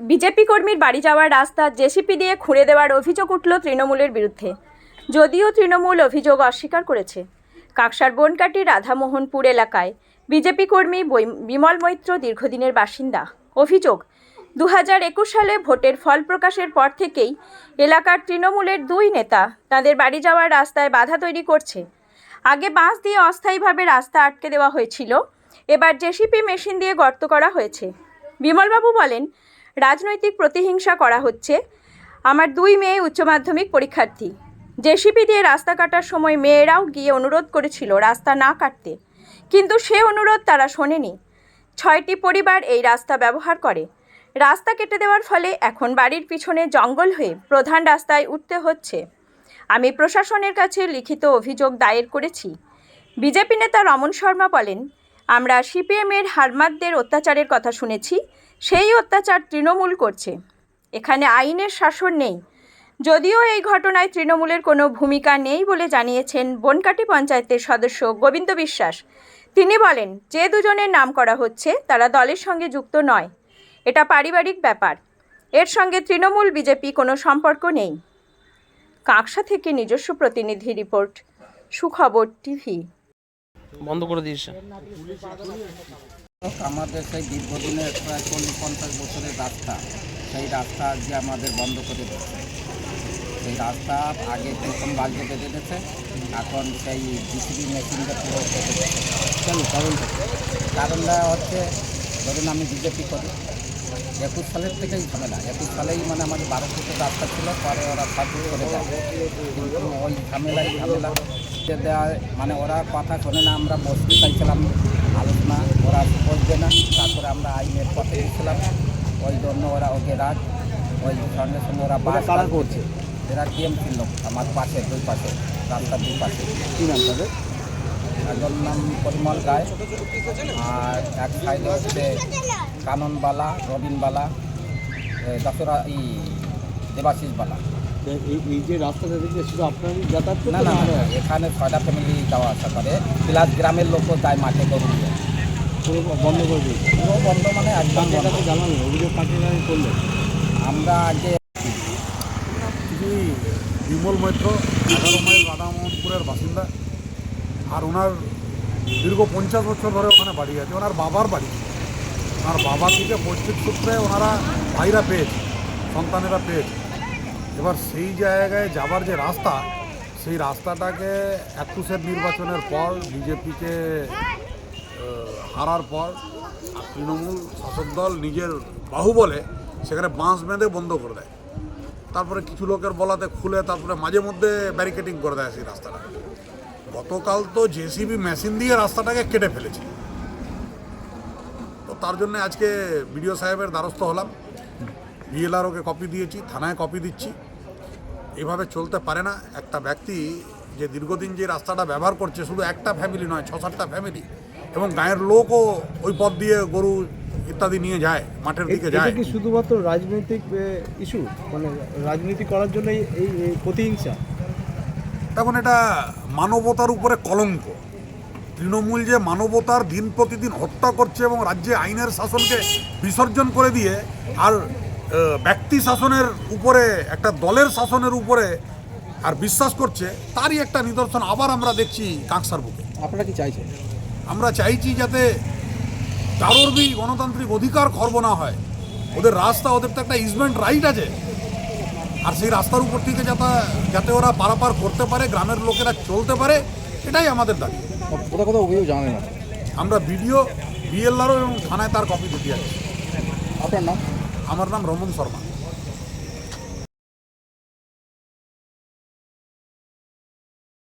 BJP কর্মীর বাড়ি যাওয়ার রাস্তা জেসিপি দিয়ে খুঁড়ে দেওয়ার অভিযোগ উঠল তৃণমূলের বিরুদ্ধে। যদিও তৃণমূল অভিযোগ অস্বীকার করেছে। কাকসার বনকাটি রাধামোহনপুর এলাকায় বিজেপি কর্মী বিমল মৈত্র দীর্ঘদিনের বাসিন্দা। অভিযোগ, 2021 সালে ভোটের ফল প্রকাশের পর থেকেই এলাকার তৃণমূলের দুই নেতা তাদের বাড়ি যাওয়ার রাস্তায় বাধা তৈরি করছে। আগে বাঁশ দিয়ে অস্থায়ীভাবে রাস্তা আটকে দেওয়া হয়েছিল, এবার জেসিপি মেশিন দিয়ে গর্ত করা হয়েছে। বিমলবাবু বলেন, রাজনৈতিক প্রতিহিংসা করা হচ্ছে। আমার দুই মেয়ে উচ্চ মাধ্যমিক পরীক্ষার্থী। জেসিপি দিয়ে রাস্তা কাটার সময় মেয়েরাও গিয়ে অনুরোধ করেছিল রাস্তা না কাটতে, কিন্তু সে অনুরোধ তারা শোনেনি। 6টি পরিবার এই রাস্তা ব্যবহার করে। রাস্তা কেটে দেওয়ার ফলে এখন বাড়ির পিছনে জঙ্গল হয়ে প্রধান রাস্তায় উঠতে হচ্ছে। আমি প্রশাসনের কাছে লিখিত অভিযোগ দায়ের করেছি। বিজেপি নেতা রমন শর্মা বলেন, আমরা সিপিএমের হারমাতদের অত্যাচারের কথা শুনেছি, সেই অত্যাচার তৃণমূল করছে। এখানে আইনের শাসন নেই। যদিও এই ঘটনায় তৃণমূলের কোনো ভূমিকা নেই বলে জানিয়েছেন বনকাটি পঞ্চায়েতের সদস্য গোবিন্দ বিশ্বাস। তিনি বলেন, যে দুজনের নাম করা হচ্ছে তারা দলের সঙ্গে যুক্ত নয়, এটা পারিবারিক ব্যাপার। এর সঙ্গে তৃণমূল বিজেপি কোনো সম্পর্ক নেই। কাকসা থেকে নিজস্ব প্রতিনিধি রিপোর্ট, সুখবর টিভি। বন্ধ করে দিয়েছে। আমাদের সেই দীর্ঘদিনের প্রায় 40-50 বছরের রাস্তা, সেই রাস্তা আজকে আমাদের বন্ধ করে দিচ্ছে। সেই রাস্তা আগে প্রথম বাল্যে বেঁধে দিয়েছে, এখন সেই জিসিবি মেশিনটা পুরো কেটে দিচ্ছে। কেন কারণটা হচ্ছে, ধরুন আমি বিজেপি করি, 21 সালের থেকেই ঝামেলা। 21 সালেই মানে আমাদের 12 ফুটের রাস্তা ছিল, পরে ওরা 7 ফুট করে দেয়। কিন্তু ওই ঝামেলা দেওয়া মানে ওরা কথা শোনে না। আমরা বসতে চাইছিলাম আলোচনা, ওরা বসবে না। তারপরে আমরা আইনের পথে গেছিলাম, ওই জন্য ওরা ওকে রাত ওই সঙ্গে সঙ্গে ওরা বাস তারা করছে। এরা টিএমসির লোক, আমার পাশে দুই পাশে রাস্তার দুই পাশে। কী নাম তাদের? একজন নাম পরিমল রায়, আর এক সাইডে হচ্ছে কাননবালা, রবিনবালা, দশরা দেবাশিসবালা। এই যে রাস্তাটা দেখলে শুধু আপনারই যাতায়াত? না না, এখানে 6টা ফ্যামিলি যাওয়া আসা করে, প্লাস গ্রামের লোকও যায় মাঠে গরু দিয়ে। পুরো বন্ধ করে দিয়েছে? পুরো বন্ধ মানে একদম জানানো অভিযোগ পাঠিয়ে করলেন? আমরা আগে বিমল মৈত্র 11 মাইল রাধামোহনপুরের বাসিন্দা, আর ওনার দীর্ঘ 50 বছর ধরে ওখানে বাড়ি আছে। ওনার বাবার বাড়ি, ওনার বাবা থেকে পৈতৃক সূত্রে ওনারা ভাইরা পেয়েছে, সন্তানেরা পেয়েছে। এবার সেই জায়গায় যাবার যে রাস্তা, সেই রাস্তাটাকে 21-এর নির্বাচনের পর বিজেপিকে হারার পর তৃণমূল শাসক দল নিজের বাহুবলে সেখানে বাঁশ বেঁধে বন্ধ করে দেয়। তারপরে কিছু লোকের বলাতে খুলে তারপরে মাঝে মধ্যে ব্যারিকেডিং করে দেয় সেই রাস্তাটা। গতকাল তো জেসিবি মেশিন দিয়ে রাস্তাটাকে কেটে ফেলেছে। তো তার জন্য আজকে বিডিও সাহেবের দ্বারস্থ হলাম, বিএলআরওকে কপি দিয়েছি, থানায় কপি দিচ্ছি। এভাবে চলতে পারে না। একটা ব্যক্তি যে দীর্ঘদিন যে রাস্তাটা ব্যবহার করছে, শুধু একটা ফ্যামিলি নয়, 6-7টা ফ্যামিলি, এবং গাঁয়ের লোকও ওই পথ দিয়ে গরু ইত্যাদি নিয়ে যায়, মাঠের দিকে যায়। এটা কি শুধুমাত্র রাজনৈতিক ইস্যু, মানে রাজনীতি করার জন্য এই প্রতিহিংসা? এখন এটা মানবতার উপরে কলঙ্ক। তৃণমূল যে মানবতার দিন প্রতিদিন হত্যা করছে এবং রাজ্যে আইনের শাসনকে বিসর্জন করে দিয়ে আর ব্যক্তি শাসনের উপরে, একটা দলের শাসনের উপরে আর বিশ্বাস করছে, তারই একটা নিদর্শন আবার আমরা দেখছি কাকসার বুকে। আপনারা কি চাইছেন? আমরা চাইছি যাতে কারোর বি গণতান্ত্রিক অধিকার খর্ব না হয়। ওদের রাস্তা, ওদের তো একটা ইজমেন্ট রাইট আছে, আর সেই রাস্তার উপর থেকে যাতে ওরা পারাপার করতে পারে, গ্রামের লোকেরা চলতে পারে, এটাই আমাদের দাবি। কোথাও কোথাও অভিযোগ জানেন না? আমরা বিডিও, বিএলআরও এবং থানায় তার কপি দিতে যাচ্ছি। আপনার নাম? আমার নাম রমন শর্মা।